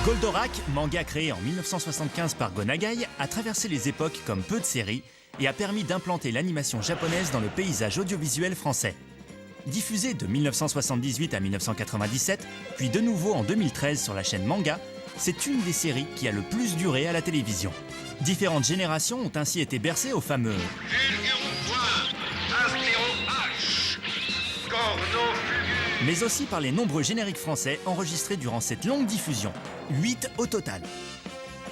Goldorak, manga créé en 1975 par Go Nagai, a traversé les époques comme peu de séries et a permis d'implanter l'animation japonaise dans le paysage audiovisuel français. Diffusé de 1978 à 1997, puis de nouveau en 2013 sur la chaîne Manga, c'est une des séries qui a le plus duré à la télévision. Différentes générations ont ainsi été bercées au fameux mais aussi par les nombreux génériques français enregistrés durant cette longue diffusion, 8 au total.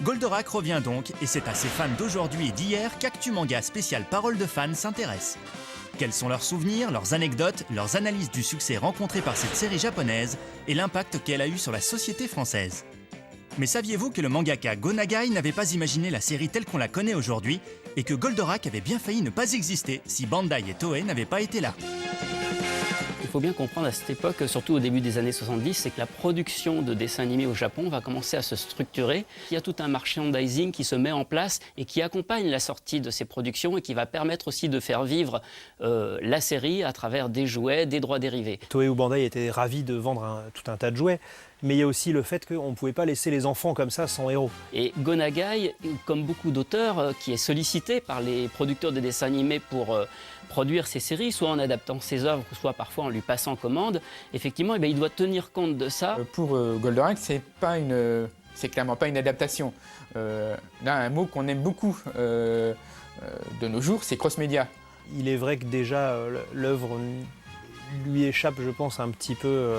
Goldorak revient donc, et c'est à ses fans d'aujourd'hui et d'hier qu'Actu Manga spécial Parole de fans s'intéresse. Quels sont leurs souvenirs, leurs anecdotes, leurs analyses du succès rencontré par cette série japonaise et l'impact qu'elle a eu sur la société française? Mais saviez-vous que le mangaka Go Nagai n'avait pas imaginé la série telle qu'on la connaît aujourd'hui et que Goldorak avait bien failli ne pas exister si Bandai et Toei n'avaient pas été là? Il faut bien comprendre à cette époque, surtout au début des années 70, c'est que la production de dessins animés au Japon va commencer à se structurer. Il y a tout un merchandising qui se met en place et qui accompagne la sortie de ces productions et qui va permettre aussi de faire vivre la série à travers des jouets, des droits dérivés. Toei ou Bandai étaient ravis de vendre tout un tas de jouets, mais il y a aussi le fait qu'on ne pouvait pas laisser les enfants comme ça sans héros. Et Go Nagai, comme beaucoup d'auteurs, qui est sollicité par les producteurs de dessins animés pour produire ses séries, soit en adaptant ses œuvres, soit parfois en lui passant commande, effectivement, il doit tenir compte de ça. Pour Goldorak, c'est clairement pas une adaptation. Là, un mot qu'on aime beaucoup de nos jours, c'est cross-média. Il est vrai que déjà l'œuvre lui échappe, je pense, un petit peu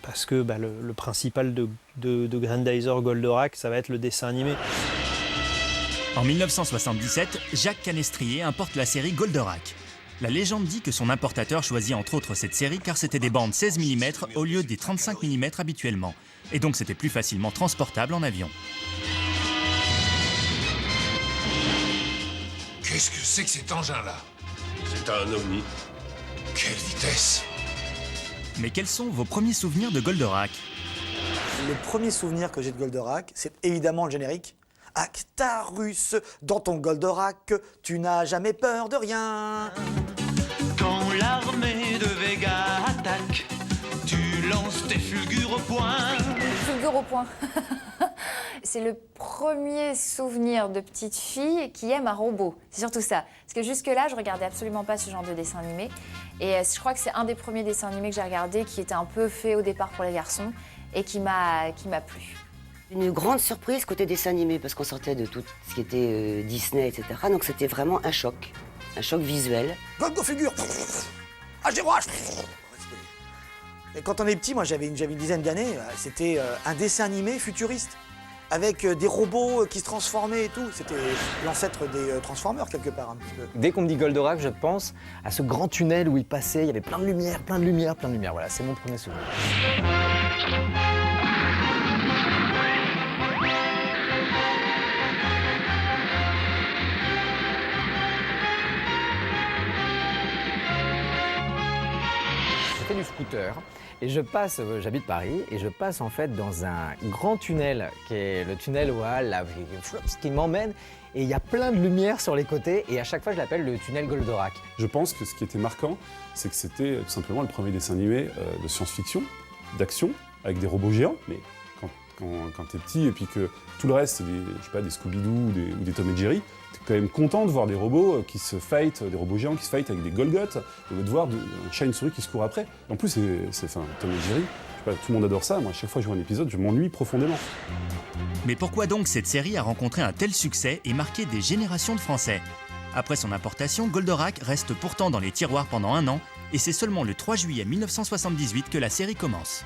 parce que le principal de Grandizer Goldorak, ça va être le dessin animé. En 1977, Jacques Canestrier importe la série Goldorak. La légende dit que son importateur choisit entre autres cette série car c'était des bandes 16 mm au lieu des 35 mm habituellement. Et donc c'était plus facilement transportable en avion. Qu'est-ce que c'est que cet engin-là? C'est un ovni. Quelle vitesse! Mais quels sont vos premiers souvenirs de Goldorak? Le premier souvenir que j'ai de Goldorak, c'est évidemment le générique. Actarus, dans ton Goldorak, tu n'as jamais peur de rien. Quand l'armée de Vega attaque, tu lances tes fulgures au point. Fulgure au point. C'est le premier souvenir de petite fille qui aime un robot. C'est surtout ça. Parce que jusque-là, je regardais absolument pas ce genre de dessin animé. Et je crois que c'est un des premiers dessins animés que j'ai regardé qui était un peu fait au départ pour les garçons et qui m'a plu. Une grande surprise côté dessin animé, parce qu'on sortait de tout ce qui était Disney, etc. Donc c'était vraiment un choc visuel. Goldo figure. H0H. Et quand on est petit, moi j'avais une dizaine d'années, c'était un dessin animé futuriste, avec des robots qui se transformaient et tout. C'était l'ancêtre des Transformers quelque part un petit peu. Dès qu'on me dit Goldorak, je pense à ce grand tunnel où il passait, il y avait plein de lumière, plein de lumière, plein de lumière. Voilà, c'est mon premier souvenir. Du scooter et je passe, j'habite Paris et je passe en fait dans un grand tunnel qui est le tunnel Waal, là, qui m'emmène et il y a plein de lumière sur les côtés et à chaque fois je l'appelle le tunnel Goldorak. Je pense que ce qui était marquant, c'est que c'était tout simplement le premier dessin animé de science-fiction, d'action, avec des robots géants, mais quand t'es petit et puis que tout le reste c'est des Scooby-Doo ou des Tom et Jerry, t'es quand même content de voir des robots qui se fight, des robots géants qui se fight avec des Golgoth, au lieu de voir un chat et une souris qui se courent après. En plus, Tom et Jerry, tout le monde adore ça. Moi, à chaque fois que je vois un épisode, je m'ennuie profondément. Mais pourquoi donc cette série a rencontré un tel succès et marqué des générations de Français? Après son importation, Goldorak reste pourtant dans les tiroirs pendant un an, et c'est seulement le 3 juillet 1978 que la série commence.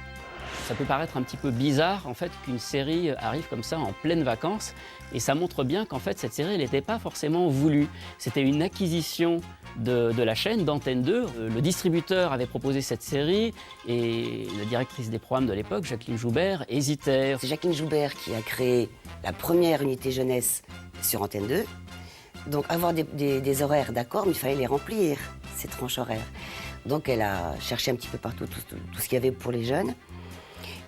Ça peut paraître un petit peu bizarre en fait qu'une série arrive comme ça en pleines vacances et ça montre bien qu'en fait cette série elle n'était pas forcément voulue. C'était une acquisition de la chaîne, d'Antenne 2. Le distributeur avait proposé cette série et la directrice des programmes de l'époque, Jacqueline Joubert, hésitait. C'est Jacqueline Joubert qui a créé la première unité jeunesse sur Antenne 2. Donc avoir des horaires d'accord, mais il fallait les remplir, ces tranches horaires. Donc elle a cherché un petit peu partout tout ce qu'il y avait pour les jeunes.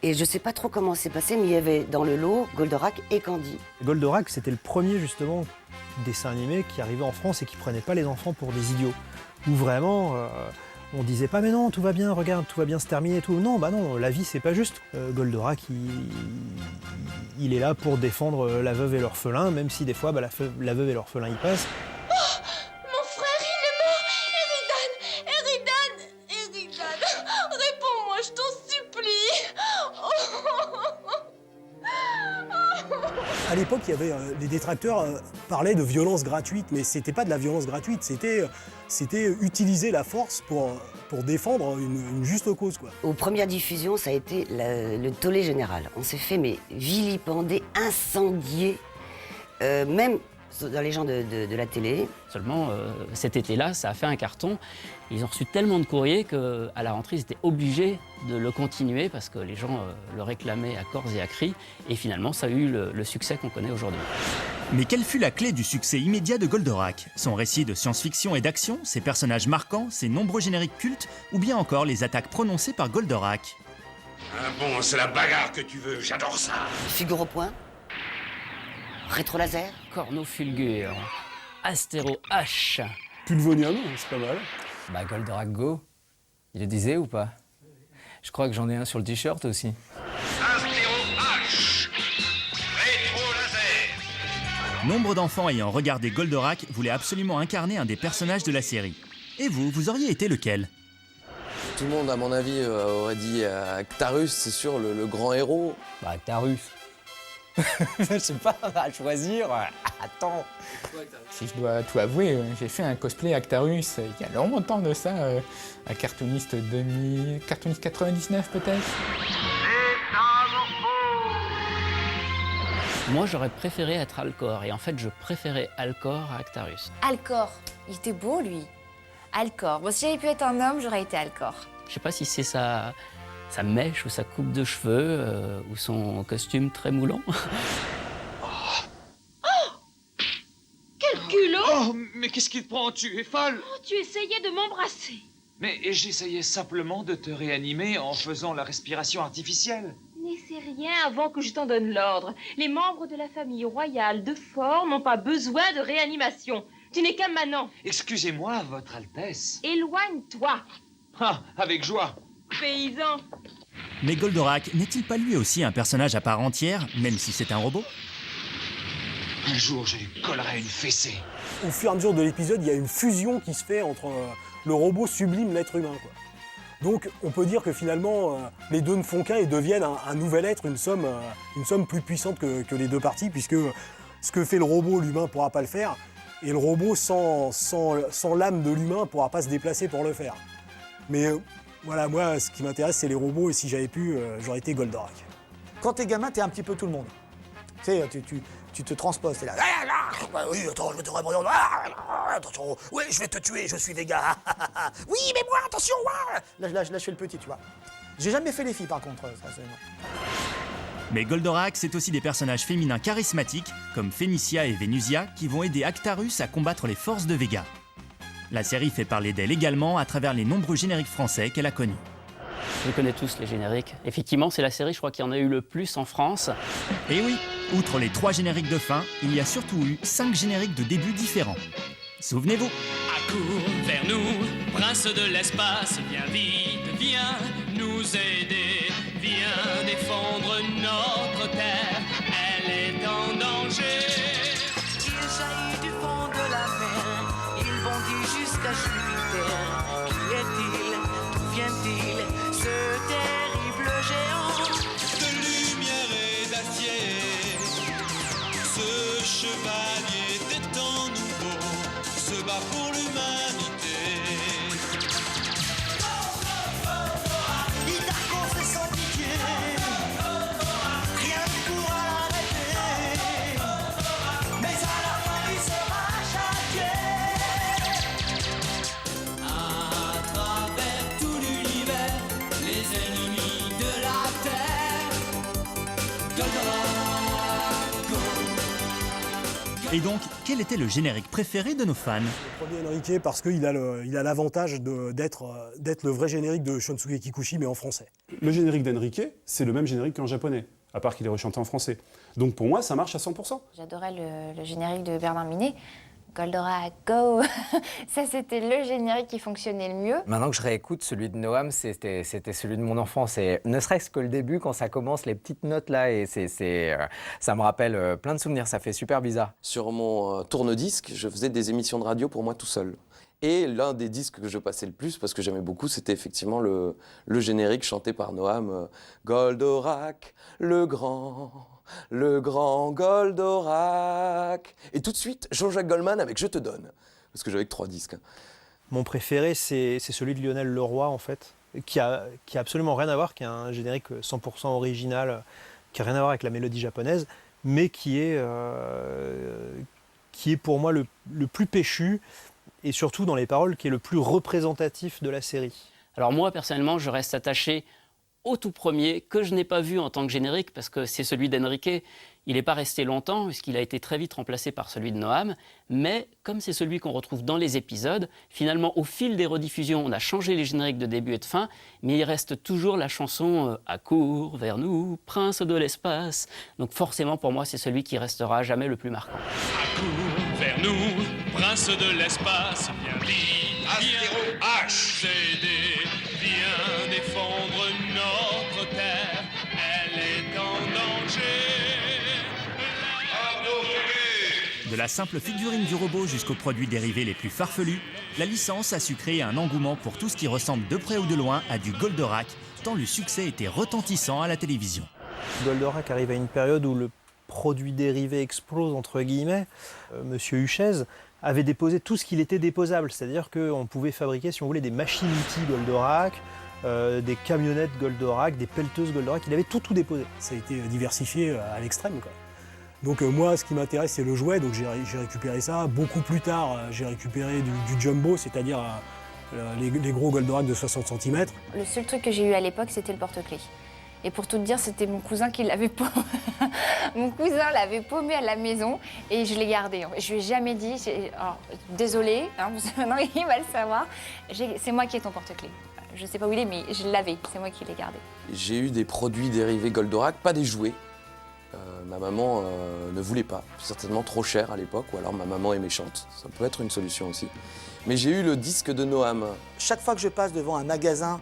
Et je ne sais pas trop comment c'est passé, mais il y avait dans le lot Goldorak et Candy. Goldorak, c'était le premier justement dessin animé qui arrivait en France et qui prenait pas les enfants pour des idiots. Où vraiment, On disait pas mais non, tout va bien, regarde, tout va bien se terminer et tout. Non, bah non, la vie c'est pas juste. Goldorak, il est là pour défendre la veuve et l'orphelin, même si des fois bah, la veuve et l'orphelin y passent. Mon frère, il est mort! Eridan! Réponds-moi, je t'en supplie! À l'époque, il y avait les détracteurs parlaient de violence gratuite, mais c'était pas de la violence gratuite, c'était utiliser la force pour défendre une juste cause, quoi. Aux premières diffusions, ça a été le tollé général. On s'est fait mais vilipender, incendier, même dans les gens de la télé. Seulement, cet été-là, ça a fait un carton. Ils ont reçu tellement de courriers qu'à la rentrée, ils étaient obligés de le continuer parce que les gens le réclamaient à corps et à cri. Et finalement, ça a eu le succès qu'on connaît aujourd'hui. Mais quelle fut la clé du succès immédiat de Goldorak? Son récit de science-fiction et d'action, ses personnages marquants, ses nombreux génériques cultes, ou bien encore les attaques prononcées par Goldorak? Ah bon, c'est la bagarre que tu veux, j'adore ça. Figure au point. Rétro-laser. Cornofulgure. Astéro H. Pulvonium, c'est pas mal. Bah Goldorak Go, il le disait ou pas? Je crois que j'en ai un sur le t-shirt aussi. Astéro H. Rétro-laser. Nombre d'enfants ayant regardé Goldorak voulaient absolument incarner un des personnages de la série. Et vous auriez été lequel? Tout le monde, à mon avis, aurait dit Actarus, c'est sûr, le grand héros. Bah Actarus. Je sais pas, à choisir. Attends. Si je dois tout avouer, j'ai fait un cosplay Actarus il y a longtemps de ça, un cartooniste 99 peut-être. Moi, j'aurais préféré être Alcor. Et en fait, je préférais Alcor à Actarus. Alcor, il était beau lui. Alcor. Bon, si j'avais pu être un homme, j'aurais été Alcor. Je sais pas si c'est sa mèche ou sa coupe de cheveux ou son costume très moulant. Quel culot! Oh, mais qu'est-ce qui te prend? Tu es folle! Oh, tu essayais de m'embrasser. Mais j'essayais simplement de te réanimer en faisant la respiration artificielle. N'essaie rien avant que je t'en donne l'ordre. Les membres de la famille royale de Fort n'ont pas besoin de réanimation. Tu n'es qu'un manant. Excusez-moi, Votre Altesse. Éloigne-toi. Ah, avec joie. Paysan. Mais Goldorak n'est-il pas lui aussi un personnage à part entière, même si c'est un robot? Un jour, je lui collerai une fessée. Au fur et à mesure de l'épisode, il y a une fusion qui se fait entre le robot sublime et l'être humain, quoi. Donc on peut dire que finalement, les deux ne font qu'un et deviennent un nouvel être, une somme plus puissante que les deux parties, puisque ce que fait le robot, l'humain ne pourra pas le faire, et le robot, sans l'âme de l'humain, ne pourra pas se déplacer pour le faire. Mais voilà, moi, ce qui m'intéresse, c'est les robots, et si j'avais pu, j'aurais été Goldorak. Quand t'es gamin, t'es un petit peu tout le monde. Tu sais, tu te transposes, t'es là. Oui, attends, je vais te répondre. Attention, oui, je vais te tuer, je suis Vega. Oui, mais moi, attention, là, je fais le petit, tu vois. J'ai jamais fait les filles, par contre, ça, c'est non. Mais Goldorak, c'est aussi des personnages féminins charismatiques, comme Phénicia et Vénusia, qui vont aider Actarus à combattre les forces de Vega. La série fait parler d'elle également à travers les nombreux génériques français qu'elle a connus. Je les connais tous, les génériques. Effectivement, c'est la série, je crois, qui en a eu le plus en France. Et oui, outre les 3 génériques de fin, il y a surtout eu 5 génériques de début différents. Souvenez-vous. Accours vers nous, prince de l'espace, viens vite, viens nous aider, viens défendre notre terre, elle est en danger. Il jaillit du fond de la mer, il bondit jusqu'à Jupiter. Qui est-il? D'où vient-il? Ce terrible géant De lumière et d'acier, ce chevalier des temps nouveaux se bat pour l'humanité. il t'accorde sans pitié, rien ne pourra l'arrêter, mais à la fin il sera châtié. À travers tout l'univers, les ennemis de la terre, Goldorak, go. Et donc, quel était le générique préféré de nos fans? Le premier Enrique, parce qu'il a l'avantage d'être le vrai générique de Shunsuke Kikuchi, mais en français. Le générique d'Enrique, c'est le même générique qu'en japonais, à part qu'il est rechanté en français. Donc pour moi, ça marche à 100%. J'adorais le générique de Bernard Minet, Goldorak, go. Ça, c'était le générique qui fonctionnait le mieux. Maintenant que je réécoute, celui de Noam, c'était celui de mon enfance. Et ne serait-ce que le début, quand ça commence, les petites notes là, et ça me rappelle plein de souvenirs. Ça fait super bizarre. Sur mon tourne-disque, je faisais des émissions de radio pour moi tout seul. Et l'un des disques que je passais le plus, parce que j'aimais beaucoup, c'était effectivement le générique chanté par Noam. Goldorak, le grand Goldorak. Et tout de suite, Jean-Jacques Goldman avec Je te donne. Parce que j'avais que 3 disques. Mon préféré, c'est celui de Lionel Leroy, en fait, qui a absolument rien à voir, qui a un générique 100% original, qui a rien à voir avec la mélodie japonaise, mais qui est pour moi le plus péchu, et surtout dans les paroles, qui est le plus représentatif de la série. Alors moi, personnellement, je reste attaché au tout premier, que je n'ai pas vu en tant que générique, parce que c'est celui d'Enrique. Il n'est pas resté longtemps, puisqu'il a été très vite remplacé par celui de Noam. Mais comme c'est celui qu'on retrouve dans les épisodes, finalement, au fil des rediffusions, on a changé les génériques de début et de fin, mais il reste toujours la chanson « Accours vers nous, prince de l'espace ». Donc forcément, pour moi, c'est celui qui restera à jamais le plus marquant. Accours vers nous, prince de l'espace, viens vite, viens nous aider, viens défendre notre terre, elle est en danger. De la simple figurine du robot jusqu'aux produits dérivés les plus farfelus, la licence a su créer un engouement pour tout ce qui ressemble de près ou de loin à du Goldorak, tant le succès était retentissant à la télévision. Goldorak arrive à une période où le produit dérivé explose, entre guillemets. Monsieur Huchez avait déposé tout ce qu'il était déposable, c'est-à-dire qu'on pouvait fabriquer, si on voulait, des machines-outils Goldorak, des camionnettes Goldorak, des pelleteuses Goldorak, il avait tout déposé. Ça a été diversifié à l'extrême, quoi. Donc moi, ce qui m'intéresse, c'est le jouet, donc j'ai récupéré ça. Beaucoup plus tard, j'ai récupéré du jumbo, c'est-à-dire les gros Goldorak de 60 cm. Le seul truc que j'ai eu à l'époque, c'était le porte-clés. Et pour tout te dire, c'était mon cousin qui l'avait paumé. Mon cousin l'avait paumé à la maison et je l'ai gardé. Je lui ai jamais dit, alors, désolée, hein, parce que maintenant il va le savoir, c'est moi qui ai ton porte-clés. Je ne sais pas où il est, mais je l'avais, c'est moi qui l'ai gardé. J'ai eu des produits dérivés Goldorak, pas des jouets. Ma maman ne voulait pas, certainement trop cher à l'époque, ou alors ma maman est méchante, ça peut être une solution aussi. Mais j'ai eu le disque de Noam. Chaque fois que je passe devant un magasin,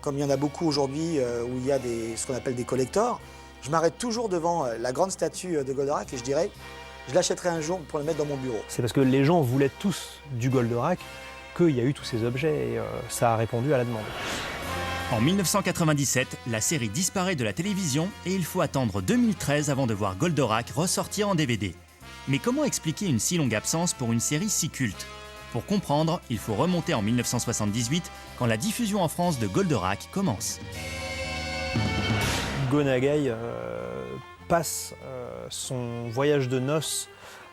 comme il y en a beaucoup aujourd'hui, où il y a ce qu'on appelle des collectors, je m'arrête toujours devant la grande statue de Goldorak et je dirais, je l'achèterai un jour pour le mettre dans mon bureau. C'est parce que les gens voulaient tous du Goldorak qu'il y a eu tous ces objets et ça a répondu à la demande. En 1997, la série disparaît de la télévision et il faut attendre 2013 avant de voir Goldorak ressortir en DVD. Mais comment expliquer une si longue absence pour une série si culte ? Pour comprendre, il faut remonter en 1978, quand la diffusion en France de Goldorak commence. Go Nagai passe son voyage de noces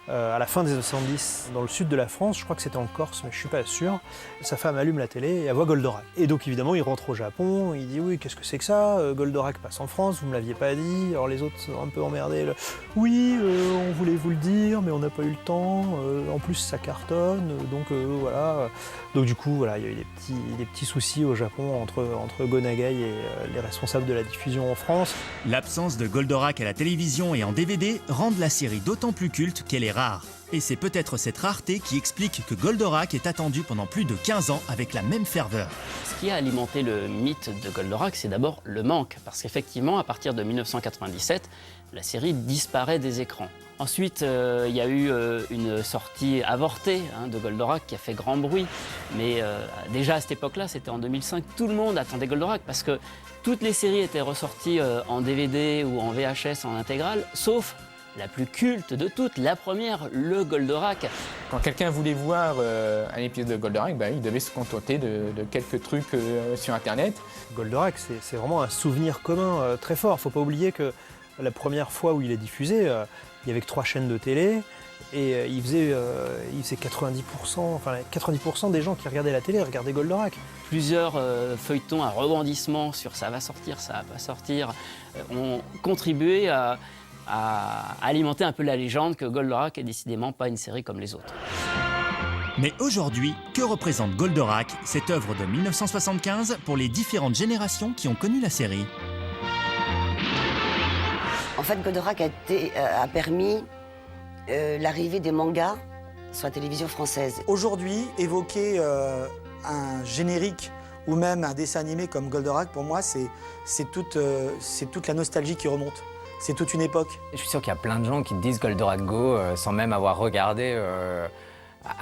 à la fin des années 70 dans le sud de la France, je crois que c'était en Corse, mais je suis pas sûr. Sa femme allume la télé et elle voit Goldorak. Et donc évidemment, il rentre au Japon, il dit oui, qu'est-ce que c'est que ça ? Goldorak passe en France, vous me l'aviez pas dit. Alors les autres sont un peu emmerdés. Oui, on voulait vous le dire, mais on n'a pas eu le temps. En plus, ça cartonne, donc voilà. Donc du coup, voilà, il y a eu des petits soucis au Japon entre Go Nagai et les responsables de la diffusion en France. L'absence de Goldorak à la télévision et en DVD rendent la série d'autant plus culte qu'elle est rare. Et c'est peut-être cette rareté qui explique que Goldorak est attendu pendant plus de 15 ans avec la même ferveur. Ce qui a alimenté le mythe de Goldorak, c'est d'abord le manque. Parce qu'effectivement, à partir de 1997, la série disparaît des écrans. Ensuite, il y a eu une sortie avortée de Goldorak qui a fait grand bruit. Mais déjà à cette époque-là, c'était en 2005, tout le monde attendait Goldorak parce que toutes les séries étaient ressorties en DVD ou en VHS en intégrale, sauf la plus culte de toutes, la première, le Goldorak. Quand quelqu'un voulait voir un épisode de Goldorak, il devait se contenter de quelques trucs sur Internet. Goldorak, c'est vraiment un souvenir commun très fort. Il ne faut pas oublier que la première fois où il est diffusé, il y avait que 3 chaînes de télé et il faisait 90% des gens qui regardaient la télé regardaient Goldorak. Plusieurs feuilletons à rebondissement sur ça va sortir, ça va pas sortir, ont contribué à alimenter un peu la légende que Goldorak est décidément pas une série comme les autres. Mais aujourd'hui, que représente Goldorak, cette œuvre de 1975, pour les différentes générations qui ont connu la série ? En fait, Goldorak a permis l'arrivée des mangas sur la télévision française. Aujourd'hui, évoquer un générique ou même un dessin animé comme Goldorak, pour moi, c'est toute la nostalgie qui remonte. C'est toute une époque. Je suis sûr qu'il y a plein de gens qui te disent Goldorak Go sans même avoir regardé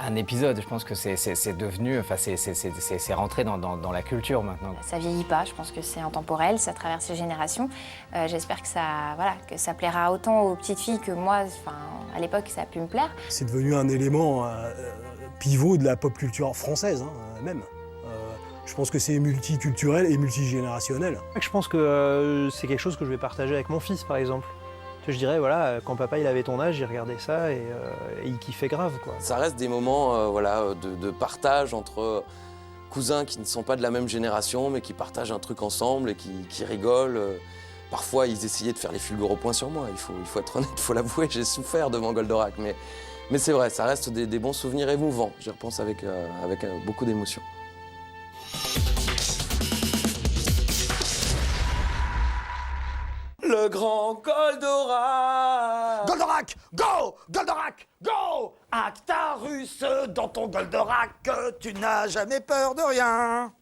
un épisode. Je pense que c'est devenu, enfin c'est rentré dans la culture maintenant. Ça vieillit pas, je pense que c'est intemporel, ça traverse les générations. J'espère que ça plaira autant aux petites filles que moi, à l'époque, ça a pu me plaire. C'est devenu un élément pivot de la pop culture française, même. Je pense que c'est multiculturel et multigénérationnel. Je pense que c'est quelque chose que je vais partager avec mon fils, par exemple. Je dirais, voilà, quand papa il avait ton âge, il regardait ça et il kiffait grave, quoi. Ça reste des moments de partage entre cousins qui ne sont pas de la même génération, mais qui partagent un truc ensemble et qui rigolent. Parfois, ils essayaient de faire les fulgures au point sur moi. Il faut être honnête, il faut l'avouer, j'ai souffert devant Goldorak. Mais c'est vrai, ça reste des bons souvenirs émouvants. J'y repense avec beaucoup d'émotion. Le grand Goldorak. Goldorak, go! Goldorak, go! Actarus, dans ton Goldorak, tu n'as jamais peur de rien.